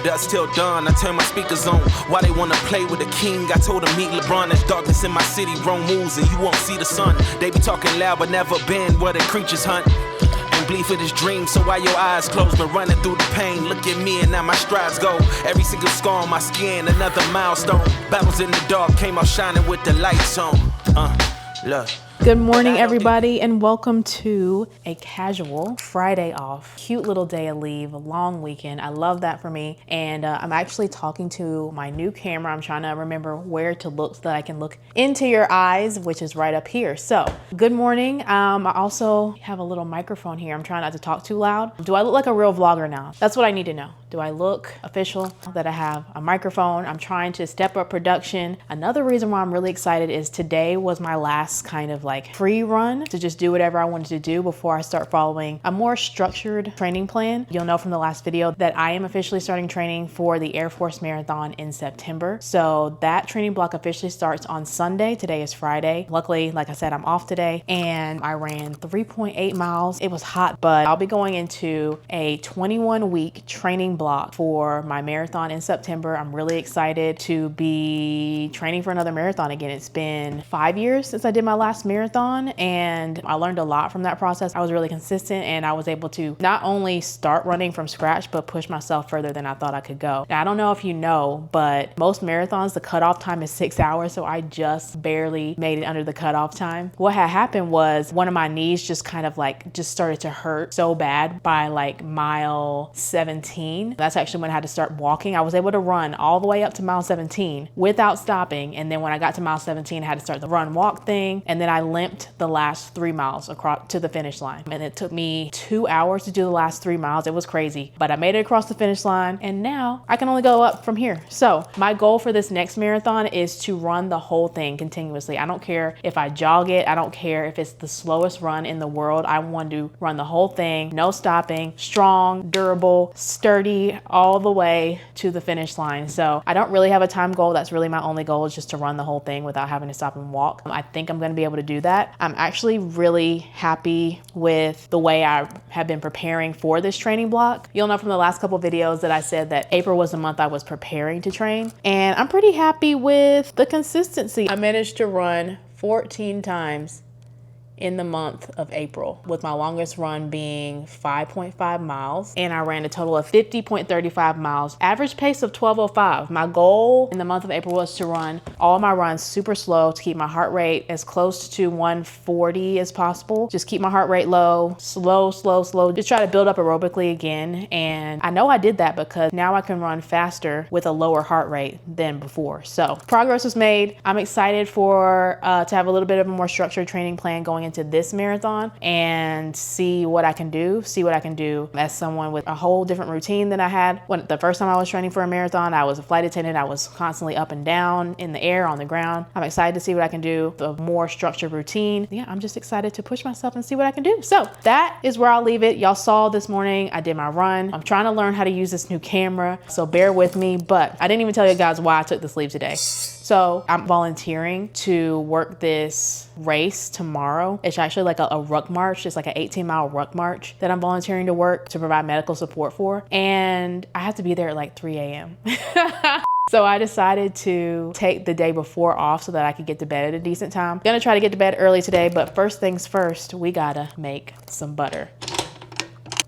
dusk till dawn. I turn my speakers on. Why they wanna play with the king? I told them meet LeBron. There's darkness in my city. Rome moves and you won't see the sun. They be talking loud but never been where the creatures hunt. And bleed for this dream, so why your eyes closed? Been running through the pain. Look at me and now my strides go. Every single scar on my skin, another milestone. Battles in the dark, came out shining with the lights on. Look. Good morning, everybody, and welcome to a casual Friday off. Cute little day of leave, a long weekend. I love that for me. And I'm actually talking to my new camera. I'm trying to remember where to look so that I can look into your eyes, which is right up here. So, good morning. I also have a little microphone here. I'm trying not to talk too loud. Do I look like a real vlogger now? That's what I need to know. Do I look official that I have a microphone? I'm trying to step up production. Another reason why I'm really excited is today was my last kind of like free run to just do whatever I wanted to do before I start following a more structured training plan. You'll know from the last video that I am officially starting training for the Air Force Marathon in September. So that training block officially starts on Sunday. Today is Friday. Luckily, like I said, I'm off today and I ran 3.8 miles. It was hot, but I'll be going into a 21-week training block for my marathon in September. I'm really excited to be training for another marathon again. It's been 5 years since I did my last marathon and I learned a lot from that process. I was really consistent and I was able to not only start running from scratch, but push myself further than I thought I could go. Now, I don't know if you know, but most marathons, the cutoff time is 6 hours. So I just barely made it under the cutoff time. What had happened was one of my knees just kind of like just started to hurt so bad by like mile 17. That's actually when I had to start walking. I was able to run all the way up to mile 17 without stopping. And then when I got to mile 17, I had to start the run walk thing. And then I limped the last 3 miles across to the finish line. And it took me 2 hours to do the last 3 miles. It was crazy, but I made it across the finish line and now I can only go up from here. So my goal for this next marathon is to run the whole thing continuously. I don't care if I jog it. I don't care if it's the slowest run in the world. I want to run the whole thing, no stopping, strong, durable, sturdy, all the way to the finish line. So I don't really have a time goal. That's really my only goal, is just to run the whole thing without having to stop and walk. I think I'm going to be able to do that. I'm actually really happy with the way I have been preparing for this training block. You'll know from the last couple videos that I said that April was the month I was preparing to train, and I'm pretty happy with the consistency. I managed to run 14 times in the month of April, with my longest run being 5.5 miles. And I ran a total of 50.35 miles, average pace of 12:05. My goal in the month of April was to run all my runs super slow to keep my heart rate as close to 140 as possible. Just keep my heart rate low, slow. Just try to build up aerobically again. And I know I did that because now I can run faster with a lower heart rate than before. So progress was made. I'm excited for to have a little bit of a more structured training plan going into this marathon and see what I can do as someone with a whole different routine than I had. When the first time I was training for a marathon, I was a flight attendant. I was constantly up and down in the air, on the ground. I'm excited to see what I can do, the more structured routine. Yeah, I'm just excited to push myself and see what I can do. So that is where I'll leave it. Y'all saw this morning, I did my run. I'm trying to learn how to use this new camera, so bear with me, but I didn't even tell you guys why I took this leave today. So I'm volunteering to work this race tomorrow. It's actually like a ruck march. It's like an 18-mile ruck march that I'm volunteering to work to provide medical support for. And I have to be there at like 3 a.m. So I decided to take the day before off so that I could get to bed at a decent time. I'm gonna try to get to bed early today, but first things first, we gotta make some butter.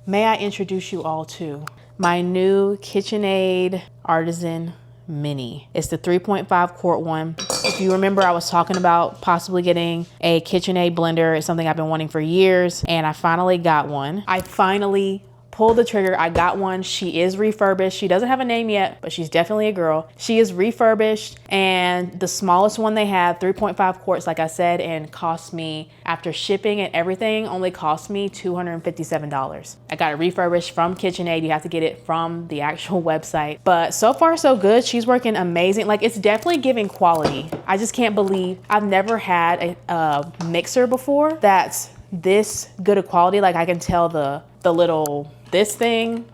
May I introduce you all to my new KitchenAid Artisan Mini. It's the 3.5 quart one. If you remember, I was talking about possibly getting a KitchenAid blender. It's something I've been wanting for years, and I finally got one. I finally pulled the trigger. I got one. She is refurbished. She doesn't have a name yet, but she's definitely a girl. She is refurbished, and the smallest one they have, 3.5 quarts, like I said, and cost me, after shipping and everything, only cost me $257. I got it refurbished from KitchenAid. You have to get it from the actual website. But so far, so good. She's working amazing. Like, it's definitely giving quality. I just can't believe I've never had a mixer before that's this good of quality. Like, I can tell the little, this thing,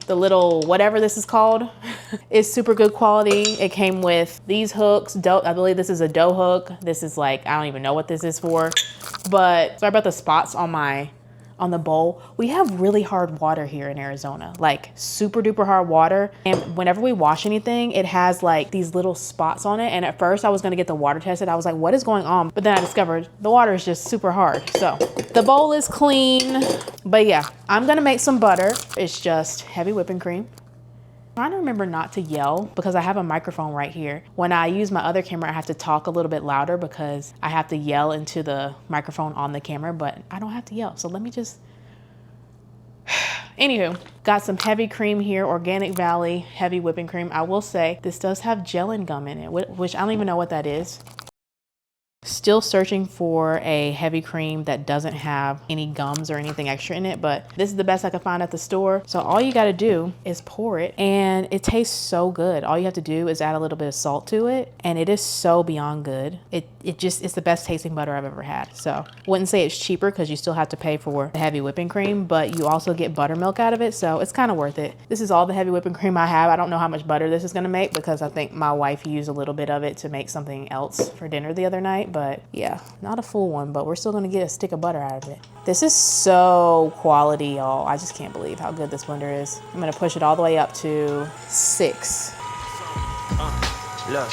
the little whatever this is called, is super good quality. It came with these hooks. I believe this is a dough hook. This is like, I don't even know what this is for, but sorry about the spots on my on the bowl. We have really hard water here in Arizona, like super duper hard water. And whenever we wash anything, it has like these little spots on it. And at first I was gonna get the water tested. I was like, what is going on? But then I discovered the water is just super hard. So the bowl is clean, but yeah, I'm gonna make some butter. It's just heavy whipping cream. I'm trying to remember not to yell because I have a microphone right here. When I use my other camera, I have to talk a little bit louder because I have to yell into the microphone on the camera, but I don't have to yell. So let me just, anywho, got some heavy cream here, Organic Valley heavy whipping cream. I will say this does have gelling gum in it, which I don't even know what that is. Still searching for a heavy cream that doesn't have any gums or anything extra in it, but this is the best I could find at the store. So all you got to do is pour it, and it tastes so good. All you have to do is add a little bit of salt to it, and it is so beyond good. It's the best tasting butter I've ever had. So wouldn't say it's cheaper because you still have to pay for the heavy whipping cream, but you also get buttermilk out of it, so it's kind of worth it. This is all the heavy whipping cream I have. I don't know how much butter this is going to make because I think my wife used a little bit of it to make something else for dinner the other night. But yeah, not a full one, but we're still gonna get a stick of butter out of it. This is so quality, y'all. I just can't believe how good this blender is. I'm gonna push it all the way up to 6. Look,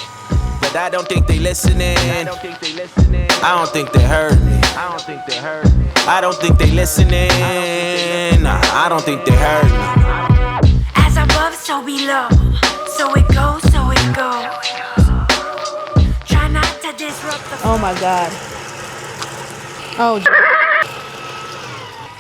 but I don't think they listening. I don't think they listening. I don't think they heard me. I don't think they heard me. I don't think they listening. Nah, I don't think they heard me. As above, so below. So it goes, so it goes. Oh my God. Oh,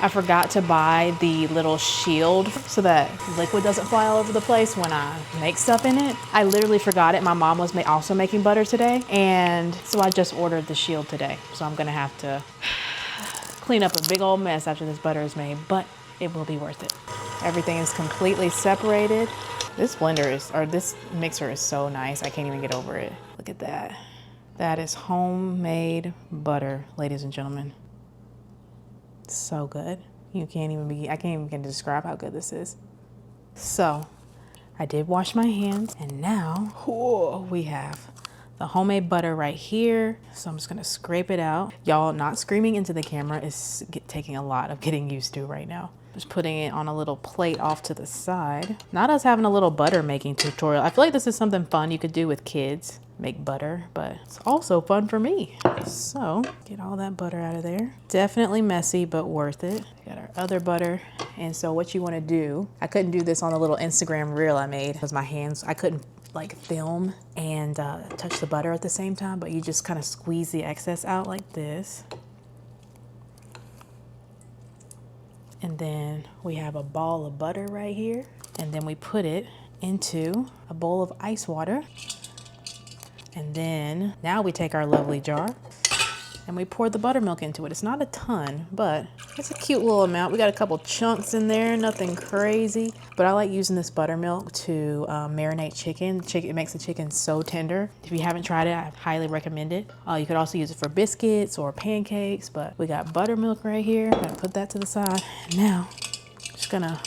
I forgot to buy the little shield so that liquid doesn't fly all over the place when I make stuff in it. I literally forgot it. My mom was also making butter today, and so I just ordered the shield today. So I'm gonna have to clean up a big old mess after this butter is made, but it will be worth it. Everything is completely separated. This this mixer is so nice. I can't even get over it. Look at that. That is homemade butter, ladies and gentlemen. So good. I can't even begin to describe how good this is. So I did wash my hands, and now we have the homemade butter right here. So I'm just gonna scrape it out. Y'all, not screaming into the camera is taking a lot of getting used to right now. Just putting it on a little plate off to the side. Not us having a little butter making tutorial. I feel like this is something fun you could do with kids. Make butter, but it's also fun for me. So get all that butter out of there. Definitely messy, but worth it. Got our other butter. And so what you want to do, I couldn't do this on a little Instagram reel I made because my hands, I couldn't like film and touch the butter at the same time, but you just kind of squeeze the excess out like this. And then we have a ball of butter right here. And then we put it into a bowl of ice water. And then now we take our lovely jar and we pour the buttermilk into it. It's not a ton, but it's a cute little amount. We got a couple chunks in there, nothing crazy. But I like using this buttermilk to marinate chicken. It makes the chicken so tender. If you haven't tried it, I highly recommend it. You could also use it for biscuits or pancakes, but we got buttermilk right here. Gotta put that to the side. And now, just gonna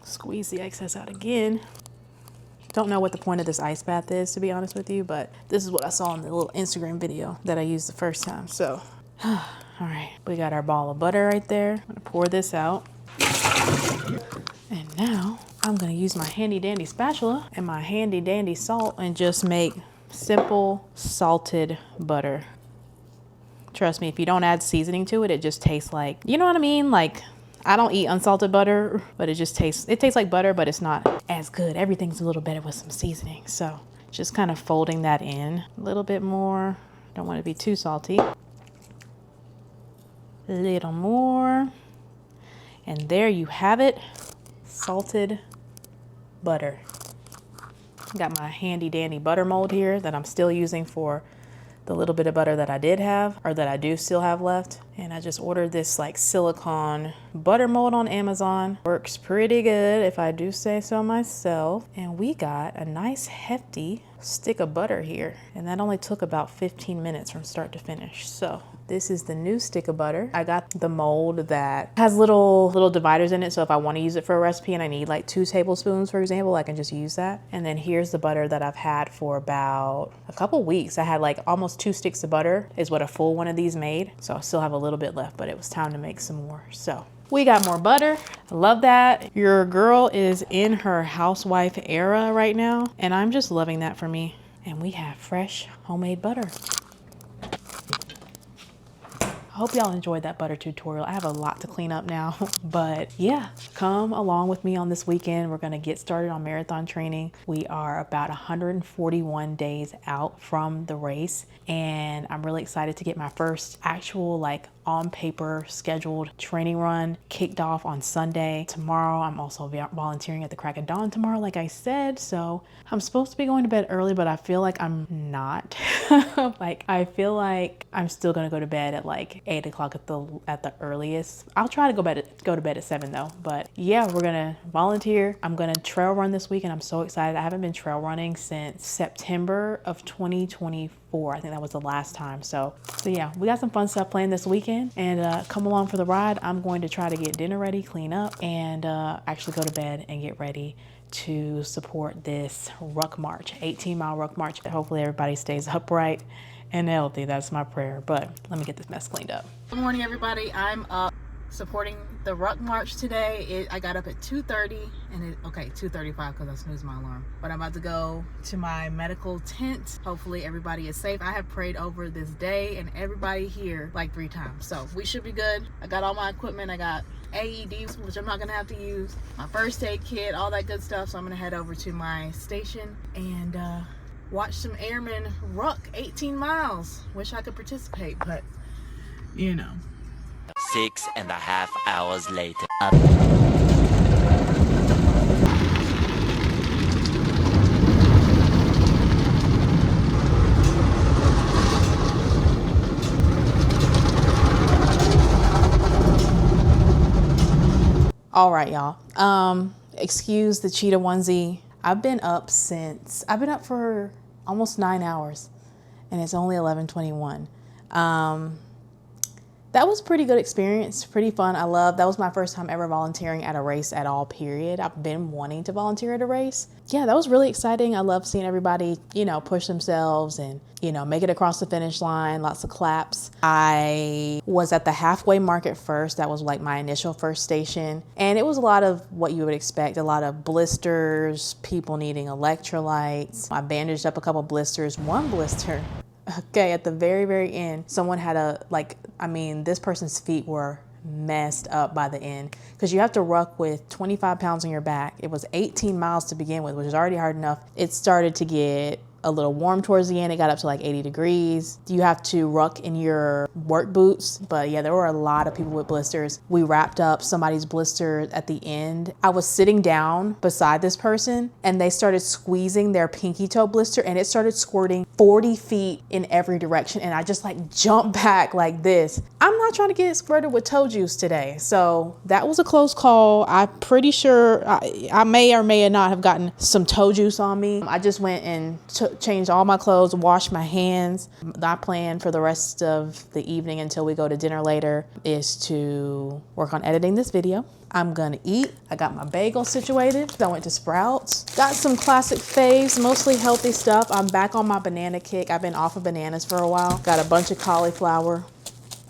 squeeze the excess out again. Don't know what the point of this ice bath is, to be honest with you, but this is what I saw in the little Instagram video that I used the first time. So, all right, we got our ball of butter right there. I'm gonna pour this out. And now I'm gonna use my handy dandy spatula and my handy dandy salt and just make simple salted butter. Trust me, if you don't add seasoning to it, it just tastes like, you know what I mean? Like, I don't eat unsalted butter, but it tastes like butter, but it's not as good. Everything's a little better with some seasoning. So just kind of folding that in a little bit more. Don't want to be too salty. A little more. And there you have it. Salted butter. Got my handy dandy butter mold here that I'm still using for the little bit of butter that I did have, or that I do still have left. And I just ordered this like silicone butter mold on Amazon. Works pretty good if I do say so myself. And we got a nice hefty stick of butter here. And that only took about 15 minutes from start to finish. So this is the new stick of butter. I got the mold that has little dividers in it. So if I want to use it for a recipe and I need like 2 tablespoons, for example, I can just use that. And then here's the butter that I've had for about a couple weeks. I had like almost 2 sticks of butter is what a full one of these made. So I still have a little bit left, but it was time to make some more. So We got more butter. I love that. Your girl is in her housewife era right now, and I'm just loving that for me. And we have fresh homemade butter. I hope y'all enjoyed that butter tutorial. I have a lot to clean up now, but yeah, come along with me on this weekend. We're gonna get started on marathon training. We are about 141 days out from the race, and I'm really excited to get my first actual on paper scheduled training run kicked off on Sunday. Tomorrow, I'm also volunteering at the crack of dawn tomorrow, like I said. So I'm supposed to be going to bed early, but I feel like I'm not. I feel like I'm still gonna go to bed at 8 o'clock at the earliest. I'll try to go to bed at 7 though. But yeah, we're gonna volunteer. I'm gonna trail run this week, and I'm so excited. I haven't been trail running since September of 2024. I think that was the last time. So yeah, we got some fun stuff planned this weekend, and come along for the ride. I'm going to try to get dinner ready, clean up, and actually go to bed and get ready to support this ruck march, 18-mile ruck march. Hopefully everybody stays upright and healthy. That's my prayer. But let me get this mess cleaned up. Good morning, everybody. I'm up supporting the ruck march today. I got up at 2:30, and 2:35 because I snoozed my alarm. But I'm about to go to my medical tent. Hopefully everybody is safe. I have prayed over this day and everybody here 3 times, so we should be good. I got all my equipment. I got AEDs, which I'm not gonna have to use, my first aid kit, all that good stuff. So I'm gonna head over to my station and watch some airmen ruck 18 miles. Wish I could participate, but you know. 6.5 hours later. All right, y'all. Excuse the cheetah onesie. I've been up for almost 9 hours, and it's only 11:21. That was a pretty good experience, pretty fun. That was my first time ever volunteering at a race at all, period. I've been wanting to volunteer at a race. Yeah, that was really exciting. I love seeing everybody, push themselves and, make it across the finish line, lots of claps. I was at the halfway mark at first. That was my initial first station. And it was a lot of what you would expect, a lot of blisters, people needing electrolytes. I bandaged up a couple blisters, one blister. Okay, at the very, very end, someone had this person's feet were messed up by the end because you have to ruck with 25 pounds on your back. It was 18 miles to begin with, which is already hard enough. It started to get a little warm towards the end. It got up to 80 degrees. You have to ruck in your work boots. But yeah, there were a lot of people with blisters. We wrapped up somebody's blister at the end. I was sitting down beside this person and they started squeezing their pinky toe blister and it started squirting 40 feet in every direction. And I just jumped back like this. I'm not trying to get squirted with toe juice today. So that was a close call. I'm pretty sure I may or may not have gotten some toe juice on me. I just went and changed all my clothes, washed my hands. My plan for the rest of the evening until we go to dinner later is to work on editing this video. I'm gonna eat. I got my bagel situated. I went to Sprouts. Got some classic faves, mostly healthy stuff. I'm back on my banana kick. I've been off of bananas for a while. Got a bunch of cauliflower.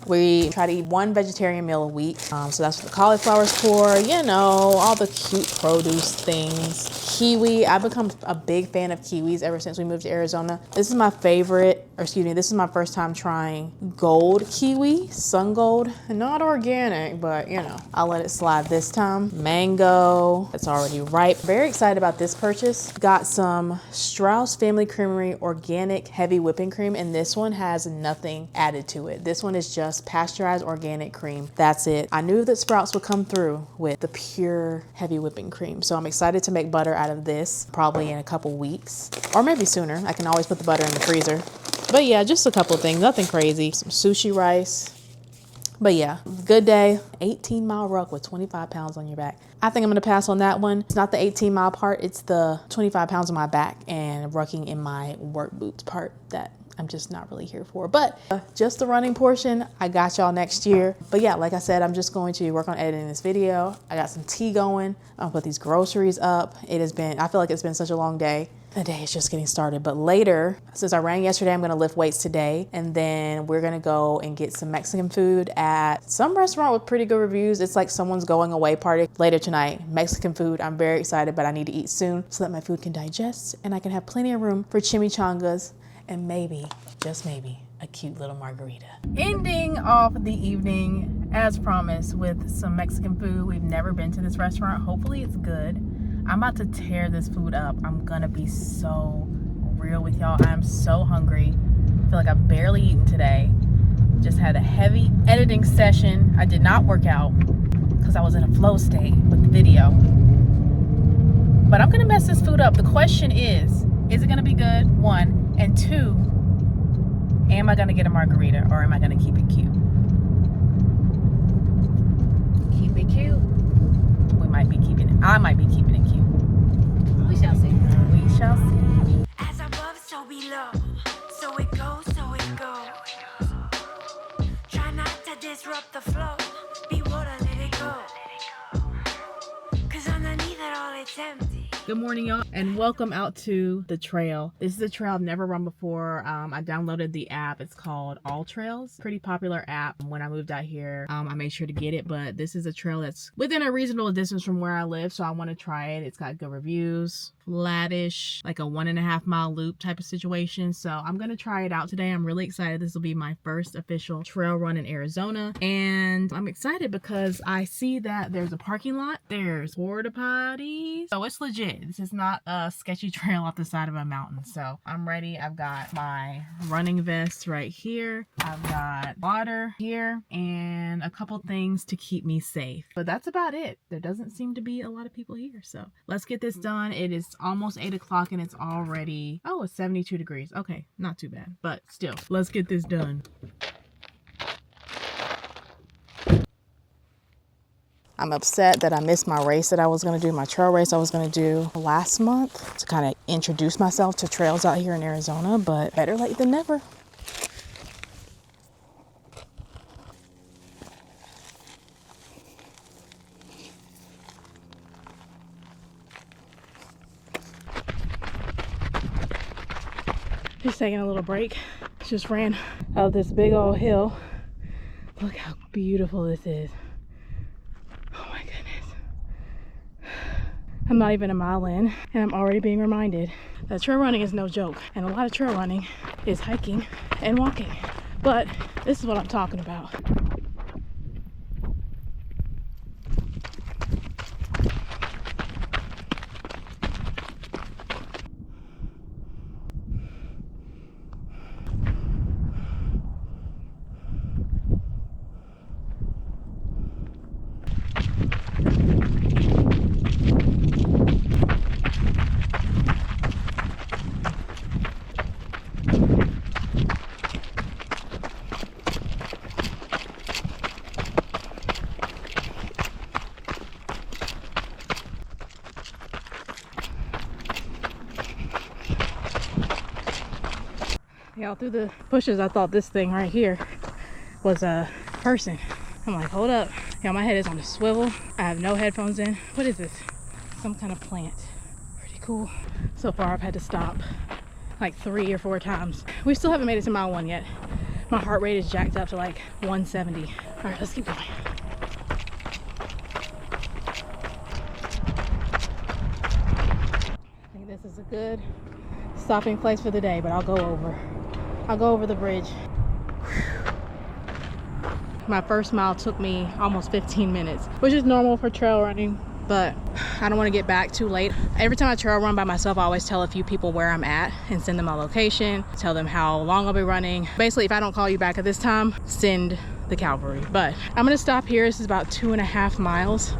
We try to eat one vegetarian meal a week. So that's what the cauliflower's for, all the cute produce things. Kiwi, I've become a big fan of kiwis ever since we moved to Arizona. This is my this is my first time trying gold kiwi, sun gold. Not organic, but I'll let it slide this time. Mango, it's already ripe. Very excited about this purchase. Got some Strauss Family Creamery organic heavy whipping cream, and this one has nothing added to it. This one is just pasteurized organic cream. That's it. I knew that Sprouts would come through with the pure heavy whipping cream. So I'm excited to make butter out of this probably in a couple weeks or maybe sooner. I can always put the butter in the freezer. But yeah, just a couple of things, nothing crazy. Some sushi rice. But yeah, good day. 18-mile ruck with 25 pounds on your back. I think I'm gonna pass on that one. It's not the 18-mile part, it's the 25 pounds on my back and rucking in my work boots part that I'm just not really here for. But just the running portion, I got y'all next year. But yeah, like I said, I'm just going to work on editing this video. I got some tea going. I'll put these groceries up. I feel like it's been such a long day. the day is just getting started. But later, since I ran yesterday, I'm gonna lift weights today. And then we're gonna go and get some Mexican food at some restaurant with pretty good reviews. It's like someone's going away party later tonight. Mexican food, I'm very excited, but I need to eat soon so that my food can digest and I can have plenty of room for chimichangas and maybe, just maybe, a cute little margarita. Ending off the evening, as promised, with some Mexican food. We've never been to this restaurant. Hopefully it's good. I'm about to tear this food up. I'm gonna be so real with y'all. I'm so hungry. I feel like I've barely eaten today. Just had a heavy editing session. I did not work out because I was in a flow state with the video. But I'm gonna mess this food up. The question is it gonna be good? One. And two, am I gonna get a margarita or am I gonna keep it cute? Keep it cute. We might be keeping it. I might be keeping it cute. We shall see. We shall see. As above, so below. So it goes, so it goes. Try not to disrupt the flow. Be water, let it go. Cause underneath it all, it's empty. Good morning, y'all, and welcome out to the trail. This is a trail I've never run before. I downloaded the app. It's called All Trails. Pretty popular app. When I moved out here, I made sure to get it, but this is a trail that's within a reasonable distance from where I live, so I want to try it. It's got good reviews, flattish, like a 1.5 mile loop type of situation. So I'm gonna try it out today. I'm really excited. This will be my first official trail run in Arizona, and I'm excited because I see that there's a parking lot. There's porta potties, so it's legit. This is not a sketchy trail off the side of a mountain. So I'm ready. I've got my running vest right here. I've got water here and a couple things to keep me safe. But that's about it. There doesn't seem to be a lot of people here. So let's get this done. It is almost 8 o'clock and it's already, oh, it's 72 degrees. Okay, not too bad. But still, let's get this done. I'm upset that I missed my race that I was going to do, my trail race I was going to do last month to kind of introduce myself to trails out here in Arizona, but better late than never. Just taking a little break. Just ran out this big old hill. Look how beautiful this is. I'm not even a mile in and I'm already being reminded that trail running is no joke, and a lot of trail running is hiking and walking, but this is what I'm talking about. Y'all, through the bushes, I thought this thing right here was a person. I'm like, hold up. Y'all, my head is on a swivel. I have no headphones in. What is this? Some kind of plant. Pretty cool. So far, I've had to stop like 3 or 4 times. We still haven't made it to mile 1 yet. My heart rate is jacked up to like 170. All right, let's keep going. I think this is a good stopping place for the day, but I'll go over the bridge. My first mile took me almost 15 minutes, which is normal for trail running, but I don't want to get back too late. Every time I trail run by myself, I always tell a few people where I'm at and send them my location, tell them how long I'll be running. Basically, if I don't call you back at this time, send the cavalry. But I'm gonna stop here. This is about 2.5 miles.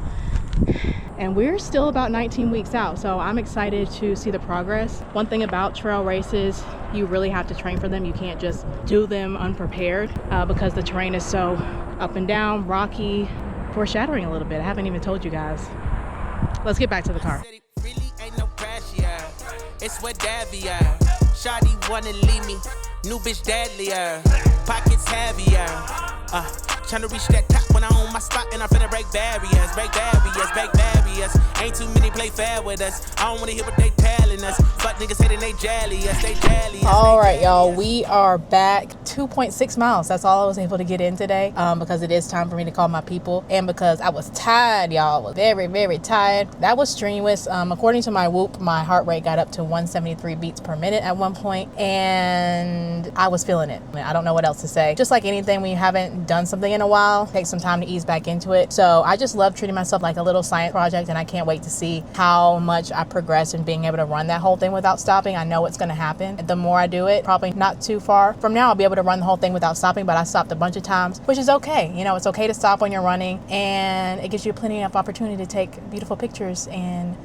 And we're still about 19 weeks out, so I'm excited to see the progress. One thing about trail races, you really have to train for them. You can't just do them unprepared because the terrain is so up and down, rocky. Foreshadowing a little bit, I haven't even told you guys. Let's get back to the car. It's what Davy, Shawty wanna leave me, new bitch deadlier, pockets heavier, tryna reach that top when I own my spot and I'm finna break barriers, break barriers, break barriers. Ain't too many play fair with us. I don't wanna hear what they telling us. Fuck niggas hating they jelly us, they jelly us. All right, y'all, we are back. 2.6 miles. That's all I was able to get in today, because it is time for me to call my people, and because I was tired, y'all. I was very, very tired. That was strenuous. According to my Whoop, my heart rate got up to 173 beats per minute at one point, and I was feeling it. I don't know what else to say. Just like anything, when you haven't done something in a while, it takes some time to ease back into it. So I just love treating myself like a little science project, and I can't wait to see how much I progress in being able to run that whole thing without stopping. I know it's going to happen. The more I do it, probably not too far from now, I'll be able to run the whole thing without stopping, but I stopped a bunch of times, which is okay. You know, it's okay to stop when you're running, and it gives you plenty of opportunity to take beautiful pictures and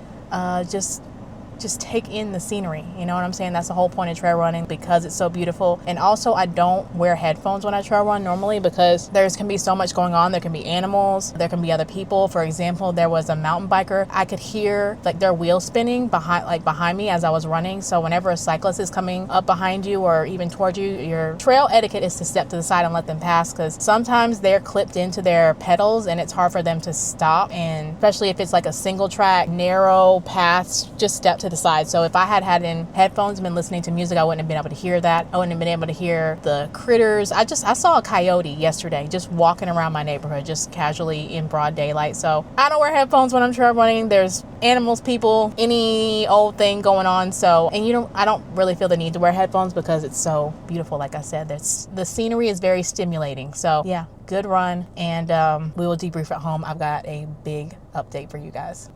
just take in the scenery. You know what I'm saying? That's the whole point of trail running, because it's so beautiful. And also, I don't wear headphones when I trail run normally, because there can be so much going on. There can be animals, there can be other people. For example, there was a mountain biker. I could hear like their wheel spinning behind me as I was running. So whenever a cyclist is coming up behind you or even towards you, your trail etiquette is to step to the side and let them pass, because sometimes they're clipped into their pedals and it's hard for them to stop. And especially if it's like a single track, narrow paths, just step to the side. So if I had in headphones and been listening to music, I wouldn't have been able to hear that. I wouldn't have been able to hear the critters. I saw a coyote yesterday just walking around my neighborhood, just casually in broad daylight. So I don't wear headphones when I'm trail running. There's animals, people, any old thing going on. So, and I don't really feel the need to wear headphones because it's so beautiful. Like I said, the scenery is very stimulating. So yeah, good run. And we will debrief at home. I've got a big update for you guys.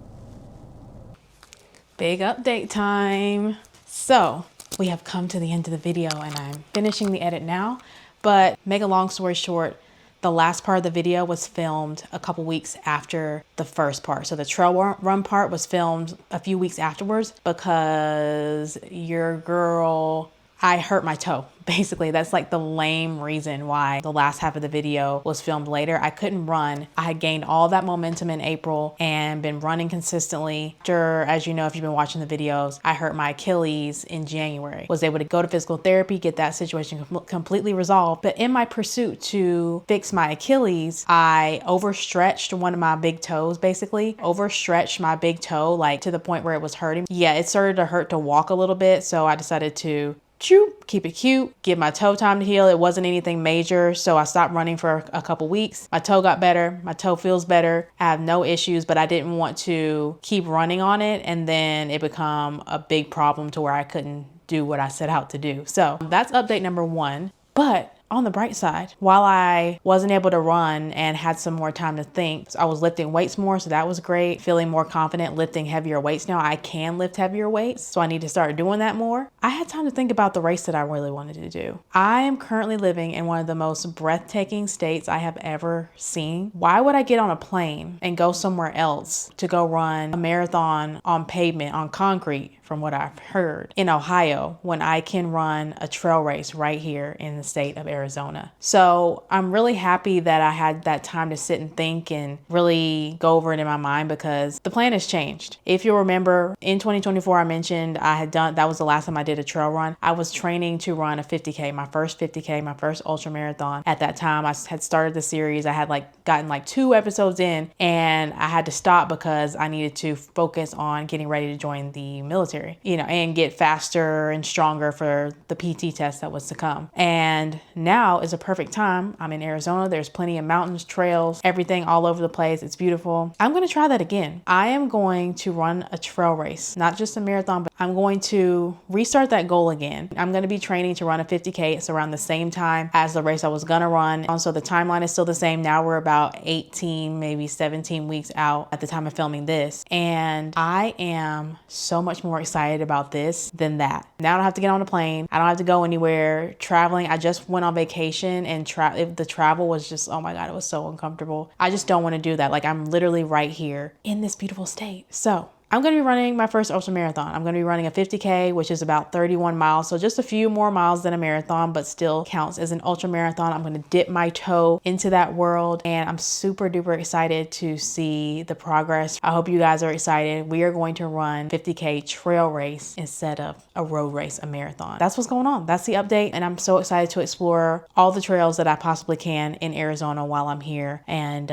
Big update time. So we have come to the end of the video, and I'm finishing the edit now. But make a long story short, the last part of the video was filmed a couple weeks after the first part. So the trail run part was filmed a few weeks afterwards, because your girl, I hurt my toe. Basically, that's like the lame reason why the last half of the video was filmed later. I couldn't run. I had gained all that momentum in April and been running consistently. After, as you know, if you've been watching the videos, I hurt my Achilles in January. Was able to go to physical therapy, get that situation completely resolved. But in my pursuit to fix my Achilles, I overstretched one of my big toes, basically. Overstretched my big toe, like to the point where it was hurting. Yeah, it started to hurt to walk a little bit. So I decided to keep it cute, give my toe time to heal. It wasn't anything major, so I stopped running for a couple weeks. My toe got better. My toe feels better. I have no issues, but I didn't want to keep running on it and then it become a big problem to where I couldn't do what I set out to do. So that's update number 1. But on the bright side, while I wasn't able to run and had some more time to think, I was lifting weights more, so that was great. Feeling more confident lifting heavier weights now. I can lift heavier weights, so I need to start doing that more. I had time to think about the race that I really wanted to do. I am currently living in one of the most breathtaking states I have ever seen. Why would I get on a plane and go somewhere else to go run a marathon on pavement, on concrete, from what I've heard, in Ohio, when I can run a trail race right here in the state of Arizona? So I'm really happy that I had that time to sit and think and really go over it in my mind, because the plan has changed. If you remember, in 2024, I mentioned that was the last time I did a trail run. I was training to run a 50K, my first 50K, my first ultra marathon. At that time, I had started the series. I had gotten 2 episodes in, and I had to stop because I needed to focus on getting ready to join the military, and get faster and stronger for the PT test that was to come. And now is a perfect time. I'm in Arizona. There's plenty of mountains, trails, everything all over the place. It's beautiful. I'm going to try that again. I am going to run a trail race, not just a marathon, but I'm going to restart that goal again. I'm going to be training to run a 50K. It's around the same time as the race I was going to run. So the timeline is still the same. Now we're about 18, maybe 17 weeks out at the time of filming this. And I am so much more excited about this than that. Now I don't have to get on a plane. I don't have to go anywhere traveling. I just went on vacation, and the travel was just, oh my God, it was so uncomfortable. I just don't want to do that. I'm literally right here in this beautiful state. So I'm gonna be running my first ultra marathon. I'm gonna be running a 50K, which is about 31 miles. So just a few more miles than a marathon, but still counts as an ultra marathon. I'm gonna dip my toe into that world, and I'm super duper excited to see the progress. I hope you guys are excited. We are going to run 50K trail race instead of a road race, a marathon. That's what's going on. That's the update. And I'm so excited to explore all the trails that I possibly can in Arizona while I'm here, and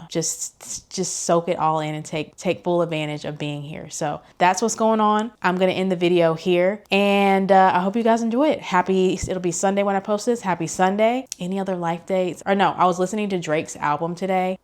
just soak it all in and take full advantage of being here. So that's what's going on. I'm going to end the video here, and I hope you guys enjoy it. It'll be Sunday when I post this. Happy Sunday. Any other life dates? Or no, I was listening to Drake's album today.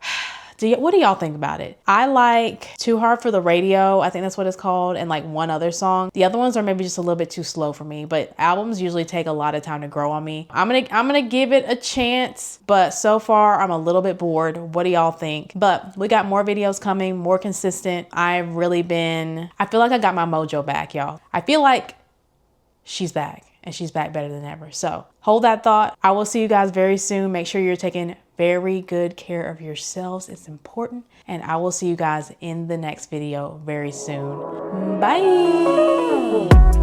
What do y'all think about it? I like Too Hard for the Radio. I think that's what it's called. And like one other song. The other ones are maybe just a little bit too slow for me, but albums usually take a lot of time to grow on me. I'm gonna give it a chance, but so far I'm a little bit bored. What do y'all think? But we got more videos coming, more consistent. I feel like I got my mojo back, y'all. I feel like she's back, and she's back better than ever. So hold that thought. I will see you guys very soon. Make sure you're taking very good care of yourselves. It's important. And I will see you guys in the next video very soon. Bye.